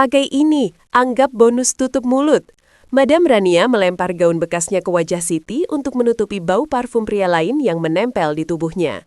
Pakai ini, anggap bonus tutup mulut. Madam Rania melempar gaun bekasnya ke wajah Siti untuk menutupi bau parfum pria lain yang menempel di tubuhnya.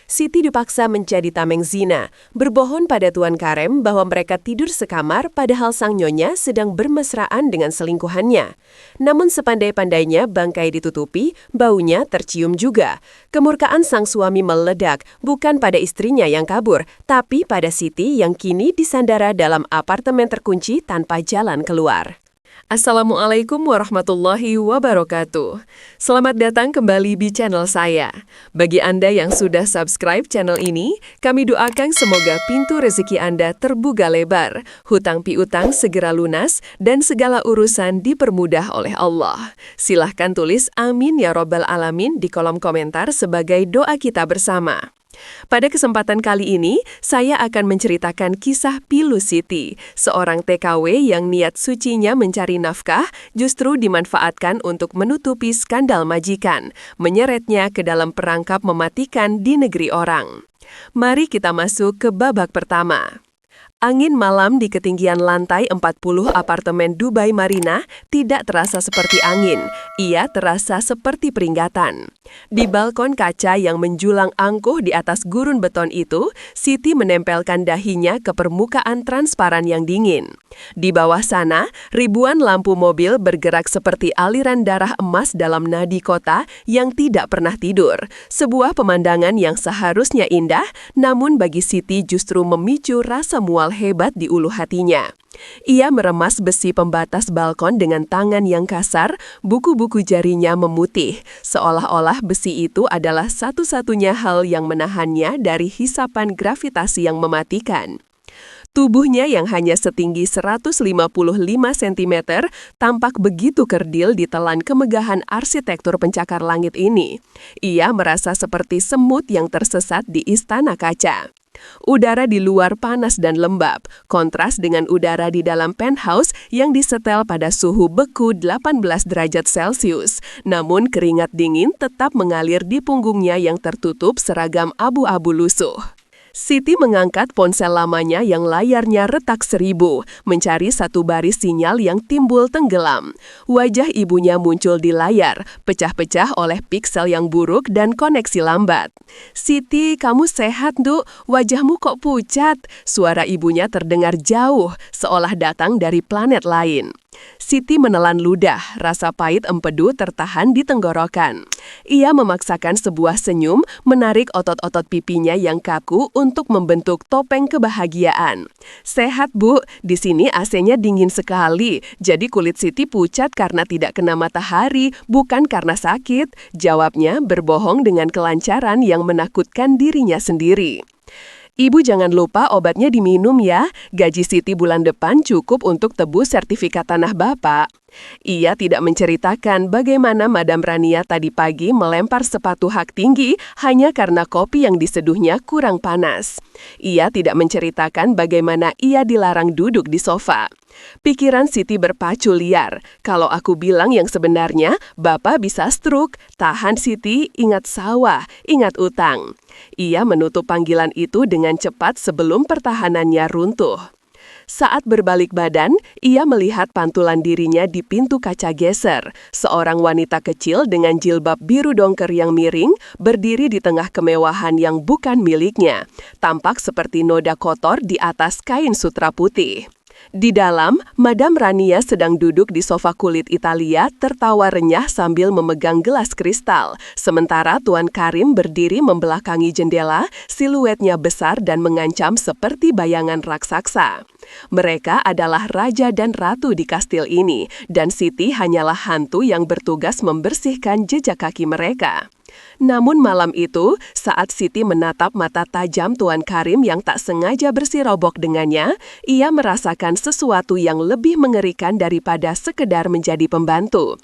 Siti dipaksa menjadi tameng zina, berbohong pada Tuan Karem bahwa mereka tidur sekamar padahal sang nyonya sedang bermesraan dengan selingkuhannya. Namun sepandai-pandainya bangkai ditutupi, baunya tercium juga. Kemurkaan sang suami meledak, bukan pada istrinya yang kabur, tapi pada Siti yang kini disandara dalam apartemen terkunci tanpa jalan keluar. Assalamualaikum warahmatullahi wabarakatuh. Selamat datang kembali di channel saya. Bagi Anda yang sudah subscribe channel ini, kami doakan semoga pintu rezeki Anda terbuka lebar, hutang piutang segera lunas, dan segala urusan dipermudah oleh Allah. Silahkan tulis amin ya robbal alamin di kolom komentar sebagai doa kita bersama. Pada kesempatan kali ini, saya akan menceritakan kisah Pilu Siti, seorang TKW yang niat sucinya mencari nafkah justru dimanfaatkan untuk menutupi skandal majikan, menyeretnya ke dalam perangkap mematikan di negeri orang. Mari kita masuk ke babak pertama. Angin malam di ketinggian lantai 40 apartemen Dubai Marina tidak terasa seperti angin, ia terasa seperti peringatan. Di balkon kaca yang menjulang angkuh di atas gurun beton itu, Siti menempelkan dahinya ke permukaan transparan yang dingin. Di bawah sana, ribuan lampu mobil bergerak seperti aliran darah emas dalam nadi kota yang tidak pernah tidur. Sebuah pemandangan yang seharusnya indah, namun bagi Siti justru memicu rasa mual hebat di ulu hatinya. Ia meremas besi pembatas balkon dengan tangan yang kasar, buku-buku jarinya memutih, seolah-olah besi itu adalah satu-satunya hal yang menahannya dari hisapan gravitasi yang mematikan. Tubuhnya yang hanya setinggi 155 cm tampak begitu kerdil ditelan kemegahan arsitektur pencakar langit ini. Ia merasa seperti semut yang tersesat di istana kaca. Udara di luar panas dan lembab, kontras dengan udara di dalam penthouse yang disetel pada suhu beku 18 derajat Celcius. Namun keringat dingin tetap mengalir di punggungnya yang tertutup seragam abu-abu lusuh. Siti mengangkat ponsel lamanya yang layarnya retak 1000, mencari satu baris sinyal yang timbul tenggelam. Wajah ibunya muncul di layar, pecah-pecah oleh piksel yang buruk dan koneksi lambat. "Siti, kamu sehat, Nduk? Wajahmu kok pucat?" Suara ibunya terdengar jauh, seolah datang dari planet lain. Siti menelan ludah, rasa pahit empedu tertahan di tenggorokan. Ia memaksakan sebuah senyum, menarik otot-otot pipinya yang kaku untuk membentuk topeng kebahagiaan. "Sehat, Bu. Di sini AC-nya dingin sekali, jadi kulit Siti pucat karena tidak kena matahari, bukan karena sakit," jawabnya berbohong dengan kelancaran yang menakutkan dirinya sendiri. "Ibu jangan lupa obatnya diminum ya, gaji Siti bulan depan cukup untuk tebus sertifikat tanah Bapak." Ia tidak menceritakan bagaimana Madam Rania tadi pagi melempar sepatu hak tinggi hanya karena kopi yang diseduhnya kurang panas. Ia tidak menceritakan bagaimana ia dilarang duduk di sofa. Pikiran Siti berpacu liar. "Kalau aku bilang yang sebenarnya, Bapak bisa stroke. Tahan Siti, ingat sawah, ingat utang." Ia menutup panggilan itu dengan cepat sebelum pertahanannya runtuh. Saat berbalik badan, ia melihat pantulan dirinya di pintu kaca geser. Seorang wanita kecil dengan jilbab biru dongker yang miring berdiri di tengah kemewahan yang bukan miliknya. Tampak seperti noda kotor di atas kain sutra putih. Di dalam, Madam Rania sedang duduk di sofa kulit Italia tertawa renyah sambil memegang gelas kristal. Sementara Tuan Karim berdiri membelakangi jendela, siluetnya besar dan mengancam seperti bayangan raksasa. Mereka adalah raja dan ratu di kastil ini, dan Siti hanyalah hantu yang bertugas membersihkan jejak kaki mereka. Namun malam itu, saat Siti menatap mata tajam Tuan Karim yang tak sengaja bersirobok dengannya, ia merasakan sesuatu yang lebih mengerikan daripada sekedar menjadi pembantu.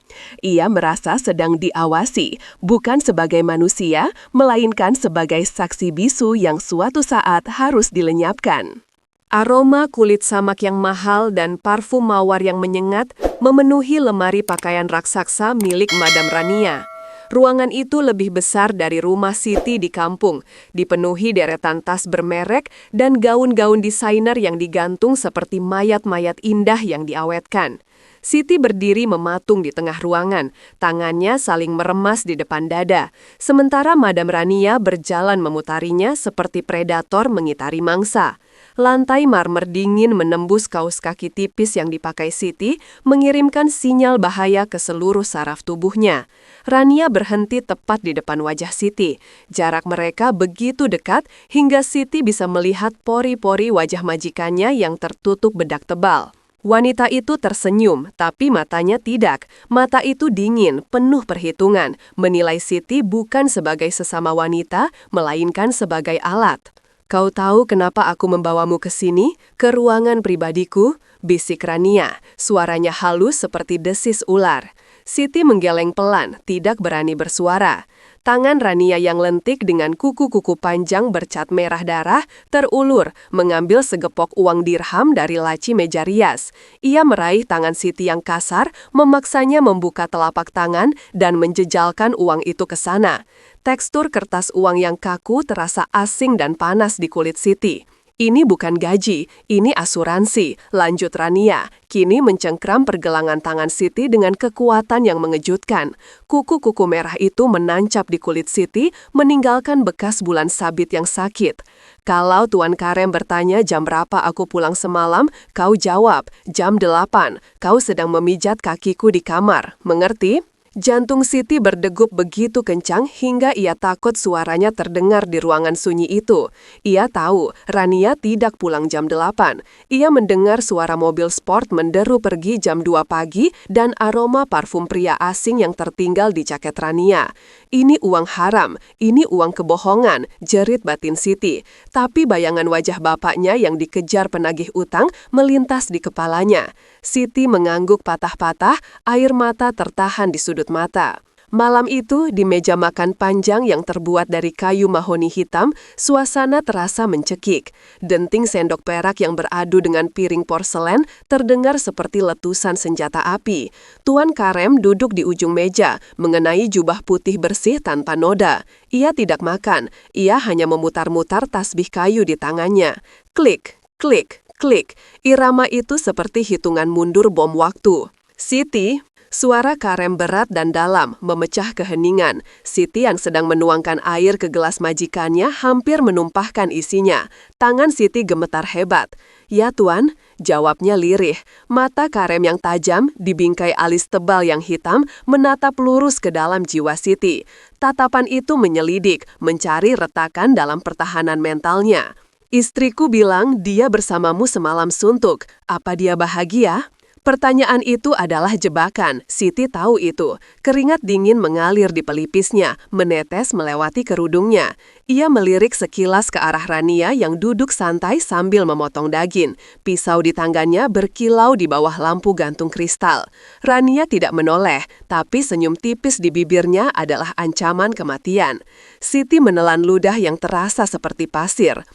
Ia merasa sedang diawasi, bukan sebagai manusia, melainkan sebagai saksi bisu yang suatu saat harus dilenyapkan. Aroma kulit samak yang mahal dan parfum mawar yang menyengat memenuhi lemari pakaian raksasa milik Madam Rania. Ruangan itu lebih besar dari rumah Siti di kampung, dipenuhi deretan tas bermerek dan gaun-gaun desainer yang digantung seperti mayat-mayat indah yang diawetkan. Siti berdiri mematung di tengah ruangan, tangannya saling meremas di depan dada, sementara Madam Rania berjalan memutarinya seperti predator mengitari mangsa. Lantai marmer dingin menembus kaos kaki tipis yang dipakai Siti, mengirimkan sinyal bahaya ke seluruh saraf tubuhnya. Rania berhenti tepat di depan wajah Siti. Jarak mereka begitu dekat hingga Siti bisa melihat pori-pori wajah majikannya yang tertutup bedak tebal. Wanita itu tersenyum, tapi matanya tidak. Mata itu dingin, penuh perhitungan, menilai Siti bukan sebagai sesama wanita, melainkan sebagai alat. "Kau tahu kenapa aku membawamu ke sini, ke ruangan pribadiku?" bisik Rania, suaranya halus seperti desis ular. Siti menggeleng pelan, tidak berani bersuara. Tangan Rania yang lentik dengan kuku-kuku panjang bercat merah darah terulur mengambil segepok uang dirham dari laci meja rias. Ia meraih tangan Siti yang kasar, memaksanya membuka telapak tangan dan menjejalkan uang itu ke sana. Tekstur kertas uang yang kaku terasa asing dan panas di kulit Siti. "Ini bukan gaji, ini asuransi," lanjut Rania, kini mencengkram pergelangan tangan Siti dengan kekuatan yang mengejutkan. Kuku-kuku merah itu menancap di kulit Siti, meninggalkan bekas bulan sabit yang sakit. "Kalau Tuan Karem bertanya jam berapa aku pulang semalam, kau jawab, jam 8. Kau sedang memijat kakiku di kamar, mengerti?" Jantung Siti berdegup begitu kencang hingga ia takut suaranya terdengar di ruangan sunyi itu. Ia tahu Rania tidak pulang jam 8. Ia mendengar suara mobil sport menderu pergi jam 2 pagi dan aroma parfum pria asing yang tertinggal di jaket Rania. "Ini uang haram, ini uang kebohongan," jerit batin Siti. Tapi bayangan wajah bapaknya yang dikejar penagih utang melintas di kepalanya. Siti mengangguk patah-patah, air mata tertahan di sudut mata. Malam itu, di meja makan panjang yang terbuat dari kayu mahoni hitam, suasana terasa mencekik. Denting sendok perak yang beradu dengan piring porselen terdengar seperti letusan senjata api. Tuan Karem duduk di ujung meja, mengenai jubah putih bersih tanpa noda. Ia tidak makan, ia hanya memutar-mutar tasbih kayu di tangannya. Klik, klik, klik. Irama itu seperti hitungan mundur bom waktu. "Siti," suara Karem berat dan dalam memecah keheningan. Siti yang sedang menuangkan air ke gelas majikannya hampir menumpahkan isinya. Tangan Siti gemetar hebat. "Ya Tuan," jawabnya lirih. Mata Karem yang tajam, dibingkai alis tebal yang hitam, menatap lurus ke dalam jiwa Siti. Tatapan itu menyelidik, mencari retakan dalam pertahanan mentalnya. "Istriku bilang dia bersamamu semalam suntuk. Apa dia bahagia?" Pertanyaan itu adalah jebakan. Siti tahu itu. Keringat dingin mengalir di pelipisnya, menetes melewati kerudungnya. Ia melirik sekilas ke arah Rania yang duduk santai sambil memotong daging. Pisau di tangannya berkilau di bawah lampu gantung kristal. Rania tidak menoleh, tapi senyum tipis di bibirnya adalah ancaman kematian. Siti menelan ludah yang terasa seperti pasir.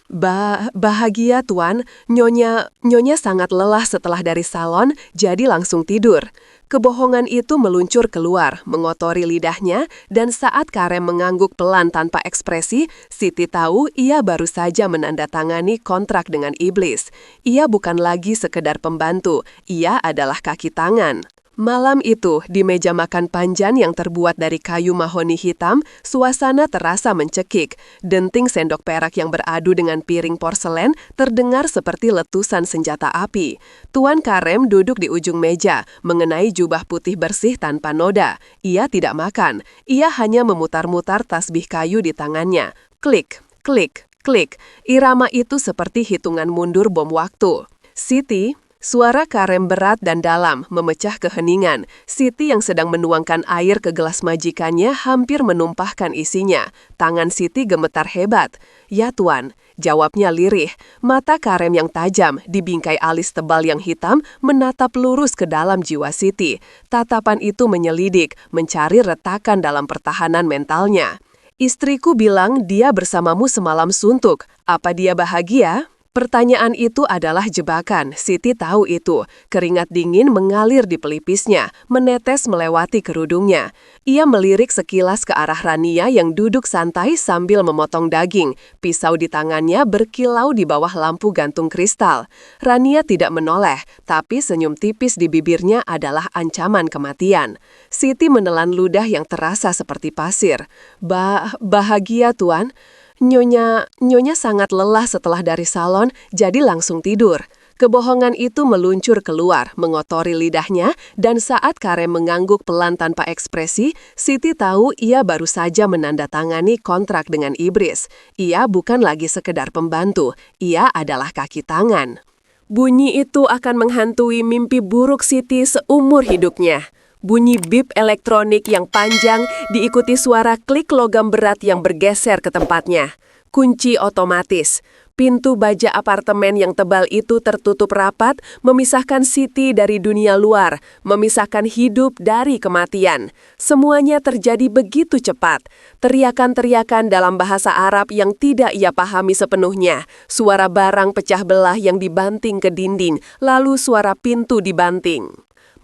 Bahagia Tuan, Nyonya sangat lelah setelah dari salon, jadi langsung tidur." Kebohongan itu meluncur keluar, mengotori lidahnya, dan saat Karem mengangguk pelan tanpa ekspresi, Siti tahu ia baru saja menandatangani kontrak dengan iblis. Ia bukan lagi sekedar pembantu, ia adalah kaki tangan. Malam itu, di meja makan panjang yang terbuat dari kayu mahoni hitam, suasana terasa mencekik. Denting sendok perak yang beradu dengan piring porselen terdengar seperti letusan senjata api. Tuan Karem duduk di ujung meja, mengenai jubah putih bersih tanpa noda. Ia tidak makan, ia hanya memutar-mutar tasbih kayu di tangannya. Klik, klik, klik. Irama itu seperti hitungan mundur bom waktu. "Siti," suara Karem berat dan dalam memecah keheningan. Siti yang sedang menuangkan air ke gelas majikannya hampir menumpahkan isinya. Tangan Siti gemetar hebat. "Ya Tuan," jawabnya lirih. Mata Karem yang tajam, dibingkai alis tebal yang hitam, menatap lurus ke dalam jiwa Siti. Tatapan itu menyelidik, mencari retakan dalam pertahanan mentalnya. "Istriku bilang dia bersamamu semalam suntuk. Apa dia bahagia?" Pertanyaan itu adalah jebakan. Siti tahu itu. Keringat dingin mengalir di pelipisnya, menetes melewati kerudungnya. Ia melirik sekilas ke arah Rania yang duduk santai sambil memotong daging. Pisau di tangannya berkilau di bawah lampu gantung kristal. Rania tidak menoleh, tapi senyum tipis di bibirnya adalah ancaman kematian. Siti menelan ludah yang terasa seperti pasir. Bahagia, Tuan. Nyonya sangat lelah setelah dari salon, jadi langsung tidur. Kebohongan itu meluncur keluar, mengotori lidahnya, dan saat Karem mengangguk pelan tanpa ekspresi, Siti tahu ia baru saja menandatangani kontrak dengan Ibris. Ia bukan lagi sekedar pembantu, ia adalah kaki tangan. Bunyi itu akan menghantui mimpi buruk Siti seumur hidupnya. Bunyi bip elektronik yang panjang diikuti suara klik logam berat yang bergeser ke tempatnya. Kunci otomatis. Pintu baja apartemen yang tebal itu tertutup rapat, memisahkan Siti dari dunia luar, memisahkan hidup dari kematian. Semuanya terjadi begitu cepat. Teriakan-teriakan dalam bahasa Arab yang tidak ia pahami sepenuhnya. Suara barang pecah belah yang dibanting ke dinding, lalu suara pintu dibanting.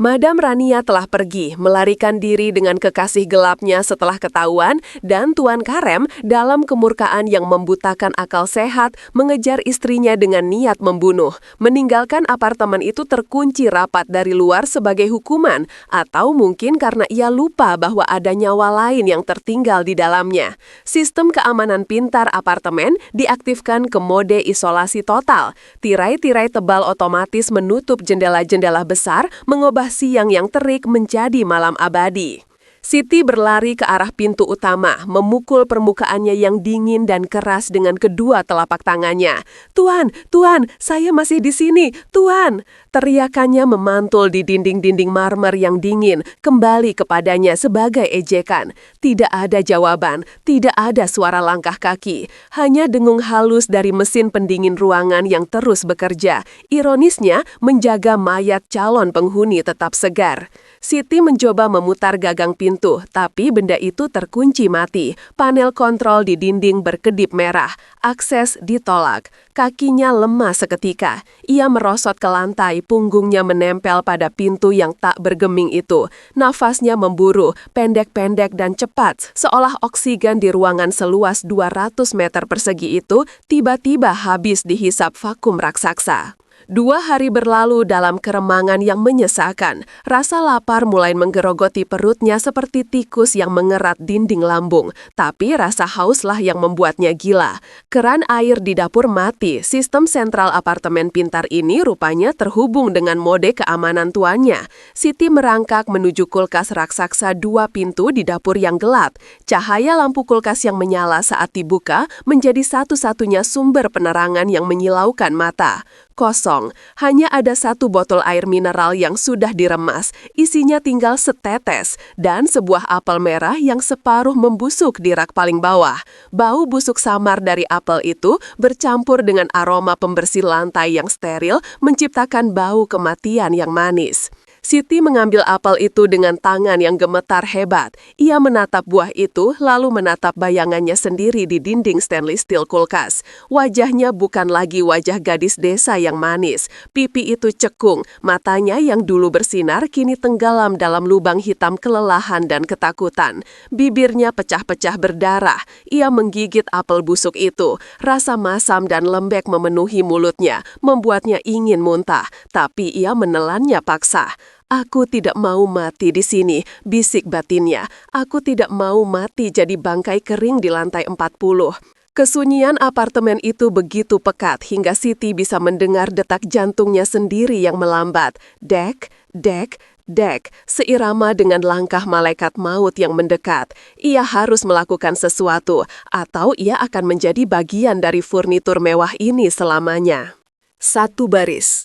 Madam Rania telah pergi, melarikan diri dengan kekasih gelapnya setelah ketahuan, dan Tuan Karem dalam kemurkaan yang membutakan akal sehat mengejar istrinya dengan niat membunuh, meninggalkan apartemen itu terkunci rapat dari luar sebagai hukuman, atau mungkin karena ia lupa bahwa ada nyawa lain yang tertinggal di dalamnya. Sistem keamanan pintar apartemen diaktifkan ke mode isolasi total. Tirai-tirai tebal otomatis menutup jendela-jendela besar, mengubah siang yang terik menjadi malam abadi. Siti berlari ke arah pintu utama, memukul permukaannya yang dingin dan keras dengan kedua telapak tangannya. "Tuan, Tuan, saya masih di sini, Tuan!" Teriakannya memantul di dinding-dinding marmer yang dingin, kembali kepadanya sebagai ejekan. Tidak ada jawaban, tidak ada suara langkah kaki, hanya dengung halus dari mesin pendingin ruangan yang terus bekerja. Ironisnya, menjaga mayat calon penghuni tetap segar. Siti mencoba memutar gagang pintu, tapi benda itu terkunci mati. Panel kontrol di dinding berkedip merah. Akses ditolak. Kakinya lemah seketika. Ia merosot ke lantai, punggungnya menempel pada pintu yang tak bergeming itu. Nafasnya memburu, pendek-pendek dan cepat, seolah oksigen di ruangan seluas 200 meter persegi itu tiba-tiba habis dihisap vakum raksasa. 2 hari berlalu dalam keremangan yang menyesakan. Rasa lapar mulai menggerogoti perutnya seperti tikus yang mengerat dinding lambung. Tapi rasa hauslah yang membuatnya gila. Keran air di dapur mati. Sistem sentral apartemen pintar ini rupanya terhubung dengan mode keamanan tuannya. Siti merangkak menuju kulkas raksasa 2 pintu di dapur yang gelap. Cahaya lampu kulkas yang menyala saat dibuka menjadi satu-satunya sumber penerangan yang menyilaukan mata. Kosong, hanya ada 1 botol air mineral yang sudah diremas, isinya tinggal setetes, dan sebuah apel merah yang separuh membusuk di rak paling bawah. Bau busuk samar dari apel itu bercampur dengan aroma pembersih lantai yang steril, menciptakan bau kematian yang manis. Siti mengambil apel itu dengan tangan yang gemetar hebat. Ia menatap buah itu, lalu menatap bayangannya sendiri di dinding stainless steel kulkas. Wajahnya bukan lagi wajah gadis desa yang manis. Pipi itu cekung, matanya yang dulu bersinar kini tenggelam dalam lubang hitam kelelahan dan ketakutan. Bibirnya pecah-pecah berdarah. Ia menggigit apel busuk itu. Rasa masam dan lembek memenuhi mulutnya, membuatnya ingin muntah, tapi ia menelannya paksa. "Aku tidak mau mati di sini," bisik batinnya. "Aku tidak mau mati jadi bangkai kering di lantai 40. Kesunyian apartemen itu begitu pekat hingga Siti bisa mendengar detak jantungnya sendiri yang melambat. Dek, dek, dek, seirama dengan langkah malaikat maut yang mendekat. Ia harus melakukan sesuatu, atau ia akan menjadi bagian dari furnitur mewah ini selamanya. 1 baris.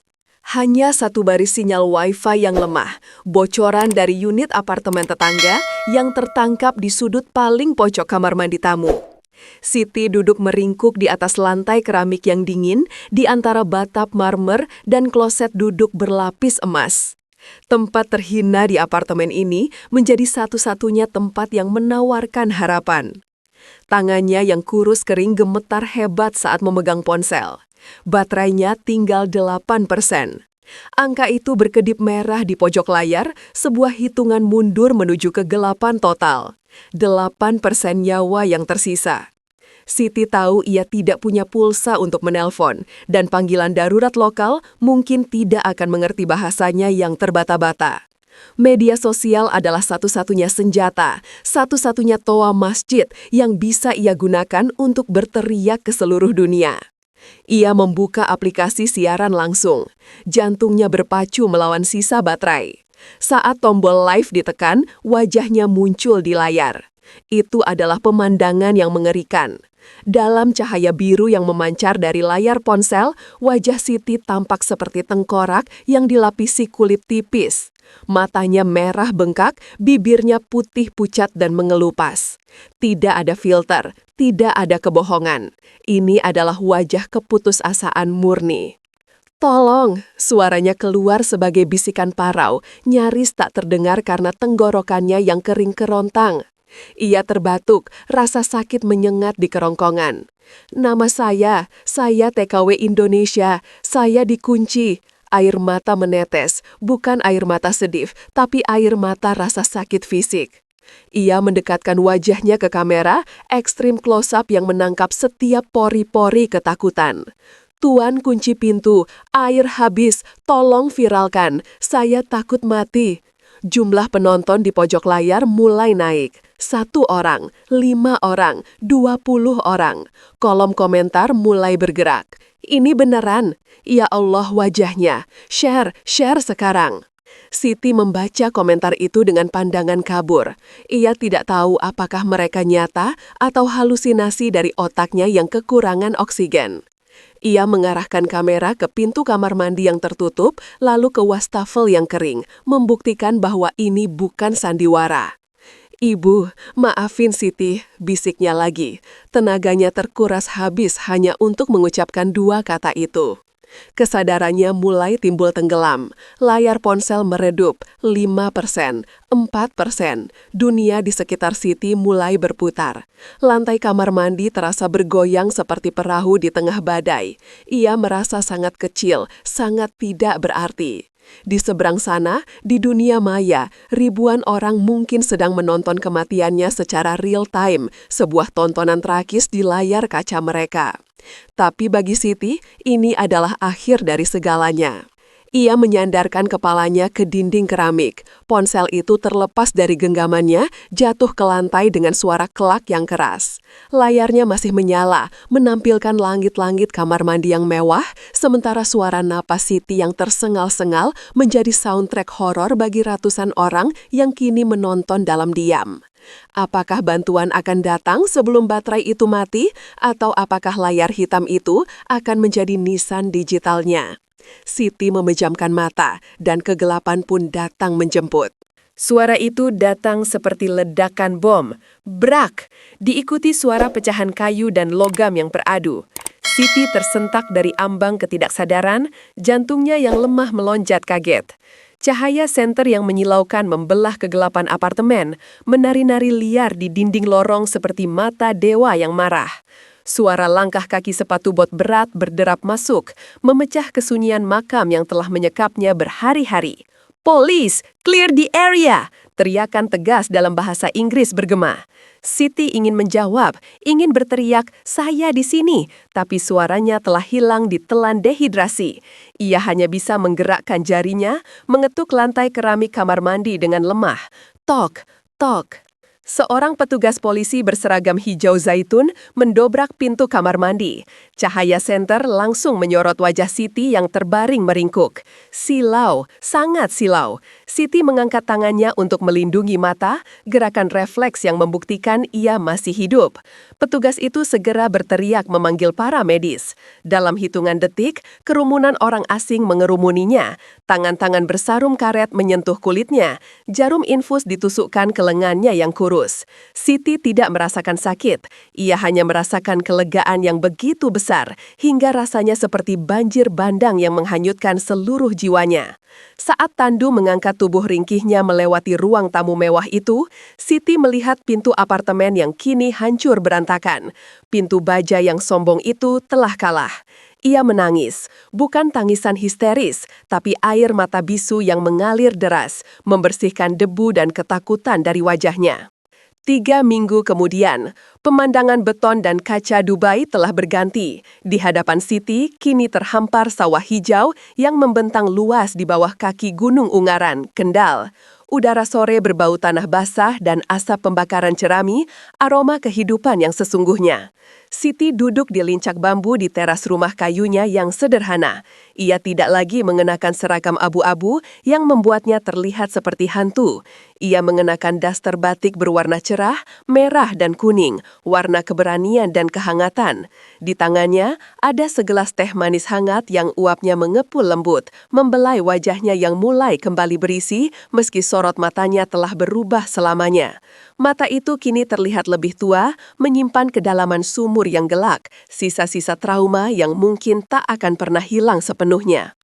Hanya 1 baris sinyal Wi-Fi yang lemah, bocoran dari unit apartemen tetangga yang tertangkap di sudut paling pojok kamar mandi tamu. Siti duduk meringkuk di atas lantai keramik yang dingin, di antara batap marmer dan kloset duduk berlapis emas. Tempat terhina di apartemen ini menjadi satu-satunya tempat yang menawarkan harapan. Tangannya yang kurus kering gemetar hebat saat memegang ponsel. Baterainya tinggal 8%. Angka itu berkedip merah di pojok layar, sebuah hitungan mundur menuju kegelapan total. 8% nyawa yang tersisa. Siti tahu ia tidak punya pulsa untuk menelpon, dan panggilan darurat lokal mungkin tidak akan mengerti bahasanya yang terbata-bata. Media sosial adalah satu-satunya senjata, satu-satunya toa masjid yang bisa ia gunakan untuk berteriak ke seluruh dunia. Ia membuka aplikasi siaran langsung. Jantungnya berpacu melawan sisa baterai. Saat tombol live ditekan, wajahnya muncul di layar. Itu adalah pemandangan yang mengerikan. Dalam cahaya biru yang memancar dari layar ponsel, wajah Siti tampak seperti tengkorak yang dilapisi kulit tipis. Matanya merah bengkak, bibirnya putih pucat dan mengelupas. Tidak ada filter, tidak ada kebohongan. Ini adalah wajah keputusasaan murni. "Tolong!" Suaranya keluar sebagai bisikan parau, nyaris tak terdengar karena tenggorokannya yang kering kerontang. Ia terbatuk, rasa sakit menyengat di kerongkongan. "Nama saya TKW Indonesia, saya dikunci." Air mata menetes, bukan air mata sedih, tapi air mata rasa sakit fisik. Ia mendekatkan wajahnya ke kamera, ekstrim close-up yang menangkap setiap pori-pori ketakutan. "Tuan kunci pintu, air habis, tolong viralkan, saya takut mati." Jumlah penonton di pojok layar mulai naik. 1 orang, 5 orang, 20 orang. Kolom komentar mulai bergerak. "Ini beneran? Ya Allah wajahnya. Share sekarang." Siti membaca komentar itu dengan pandangan kabur. Ia tidak tahu apakah mereka nyata atau halusinasi dari otaknya yang kekurangan oksigen. Ia mengarahkan kamera ke pintu kamar mandi yang tertutup, lalu ke wastafel yang kering, membuktikan bahwa ini bukan sandiwara. "Ibu, maafin Siti," bisiknya lagi. Tenaganya terkuras habis hanya untuk mengucapkan 2 kata itu. Kesadarannya mulai timbul tenggelam. Layar ponsel meredup, 5%, 4%. Dunia di sekitar Siti mulai berputar. Lantai kamar mandi terasa bergoyang seperti perahu di tengah badai. Ia merasa sangat kecil, sangat tidak berarti. Di seberang sana, di dunia maya, ribuan orang mungkin sedang menonton kematiannya secara real time, sebuah tontonan tragis di layar kaca mereka. Tapi bagi Siti, ini adalah akhir dari segalanya. Ia menyandarkan kepalanya ke dinding keramik. Ponsel itu terlepas dari genggamannya, jatuh ke lantai dengan suara kelak yang keras. Layarnya masih menyala, menampilkan langit-langit kamar mandi yang mewah, sementara suara napas Siti yang tersengal-sengal menjadi soundtrack horor bagi ratusan orang yang kini menonton dalam diam. Apakah bantuan akan datang sebelum baterai itu mati, atau apakah layar hitam itu akan menjadi nisan digitalnya? Siti memejamkan mata, dan kegelapan pun datang menjemput. Suara itu datang seperti ledakan bom. Brak! Diikuti suara pecahan kayu dan logam yang beradu. Siti tersentak dari ambang ketidaksadaran, jantungnya yang lemah melonjak kaget. Cahaya senter yang menyilaukan membelah kegelapan apartemen, menari-nari liar di dinding lorong seperti mata dewa yang marah. Suara langkah kaki sepatu bot berat berderap masuk, memecah kesunyian makam yang telah menyekapnya berhari-hari. "Police, clear the area!" Teriakan tegas dalam bahasa Inggris bergema. Siti ingin menjawab, ingin berteriak, "Saya di sini," tapi suaranya telah hilang ditelan dehidrasi. Ia hanya bisa menggerakkan jarinya, mengetuk lantai keramik kamar mandi dengan lemah. Tok, tok. Seorang petugas polisi berseragam hijau zaitun mendobrak pintu kamar mandi. Cahaya senter langsung menyorot wajah Siti yang terbaring meringkuk. Silau, sangat silau. Siti mengangkat tangannya untuk melindungi mata, gerakan refleks yang membuktikan ia masih hidup. Petugas itu segera berteriak memanggil para medis. Dalam hitungan detik, kerumunan orang asing mengerumuninya. Tangan-tangan bersarum karet menyentuh kulitnya. Jarum infus ditusukkan ke lengannya yang kurus. Siti tidak merasakan sakit. Ia hanya merasakan kelegaan yang begitu besar, hingga rasanya seperti banjir bandang yang menghanyutkan seluruh jiwanya. Saat Tandu mengangkat tubuh ringkihnya melewati ruang tamu mewah itu, Siti melihat pintu apartemen yang kini hancur berantakan. Pintu baja yang sombong itu telah kalah. Ia menangis, bukan tangisan histeris, tapi air mata bisu yang mengalir deras, membersihkan debu dan ketakutan dari wajahnya. 3 minggu kemudian, pemandangan beton dan kaca Dubai telah berganti. Di hadapan Siti, kini terhampar sawah hijau yang membentang luas di bawah kaki Gunung Ungaran, Kendal. Udara sore berbau tanah basah dan asap pembakaran jerami, aroma kehidupan yang sesungguhnya. Siti duduk di lincak bambu di teras rumah kayunya yang sederhana. Ia tidak lagi mengenakan seragam abu-abu yang membuatnya terlihat seperti hantu. Ia mengenakan daster batik berwarna cerah, merah dan kuning, warna keberanian dan kehangatan. Di tangannya ada segelas teh manis hangat yang uapnya mengepul lembut, membelai wajahnya yang mulai kembali berisi meski sorot matanya telah berubah selamanya. Mata itu kini terlihat lebih tua, menyimpan kedalaman sumur yang gelap, sisa-sisa trauma yang mungkin tak akan pernah hilang sepenuhnya.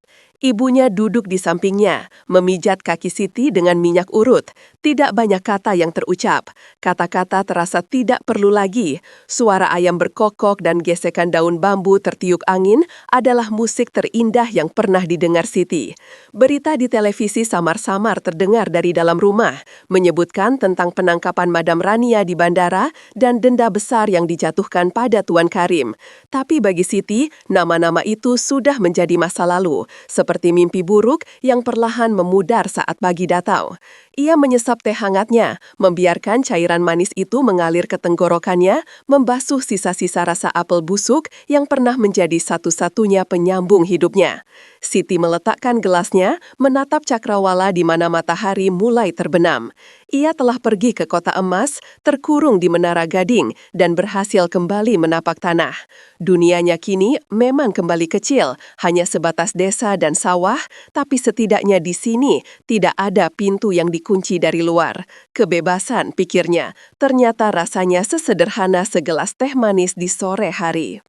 Ibunya duduk di sampingnya, memijat kaki Siti dengan minyak urut. Tidak banyak kata yang terucap. Kata-kata terasa tidak perlu lagi. Suara ayam berkokok dan gesekan daun bambu tertiup angin adalah musik terindah yang pernah didengar Siti. Berita di televisi samar-samar terdengar dari dalam rumah, menyebutkan tentang penangkapan Madam Rania di bandara dan denda besar yang dijatuhkan pada Tuan Karim. Tapi bagi Siti, nama-nama itu sudah menjadi masa lalu, seperti mimpi buruk yang perlahan memudar saat pagi datang. Ia menyesap teh hangatnya, membiarkan cairan manis itu mengalir ke tenggorokannya, membasuh sisa-sisa rasa apel busuk yang pernah menjadi satu-satunya penyambung hidupnya. Siti meletakkan gelasnya, menatap cakrawala di mana matahari mulai terbenam. Ia telah pergi ke kota emas, terkurung di Menara Gading, dan berhasil kembali menapak tanah. Dunianya kini memang kembali kecil, hanya sebatas desa dan sawah, tapi setidaknya di sini tidak ada pintu yang dikunci dari luar. Kebebasan, pikirnya, ternyata rasanya sesederhana segelas teh manis di sore hari.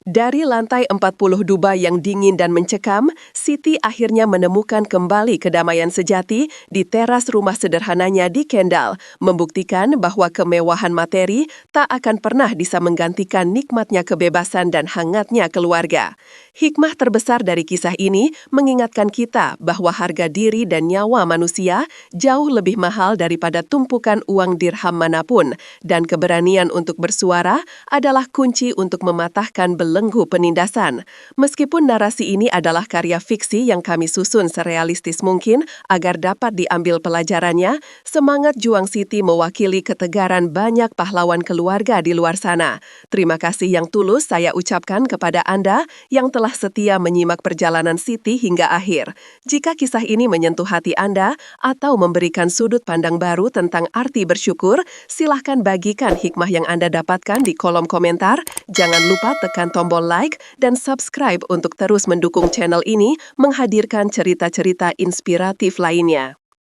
Dari lantai 40 Dubai yang dingin dan mencekam, Siti akhirnya menemukan kembali kedamaian sejati di teras rumah sederhananya di Kendal, membuktikan bahwa kemewahan materi tak akan pernah bisa menggantikan nikmatnya kebebasan dan hangatnya keluarga. Hikmah terbesar dari kisah ini mengingatkan kita bahwa harga diri dan nyawa manusia jauh lebih mahal daripada tumpukan uang dirham manapun, dan keberanian untuk bersuara adalah kunci untuk mematahkan belenggu penindasan. Meskipun narasi ini adalah karya fiksi yang kami susun serealistis mungkin agar dapat diambil pelajarannya, semangat juang Siti mewakili ketegaran banyak pahlawan keluarga di luar sana. Terima kasih yang tulus saya ucapkan kepada Anda yang telah setia menyimak perjalanan Siti hingga akhir. Jika kisah ini menyentuh hati Anda atau memberikan sudut pandang baru tentang arti bersyukur, silahkan bagikan hikmah yang Anda dapatkan di kolom komentar. Jangan lupa tekan tombol like dan subscribe untuk terus mendukung channel ini menghadirkan cerita-cerita inspiratif lainnya.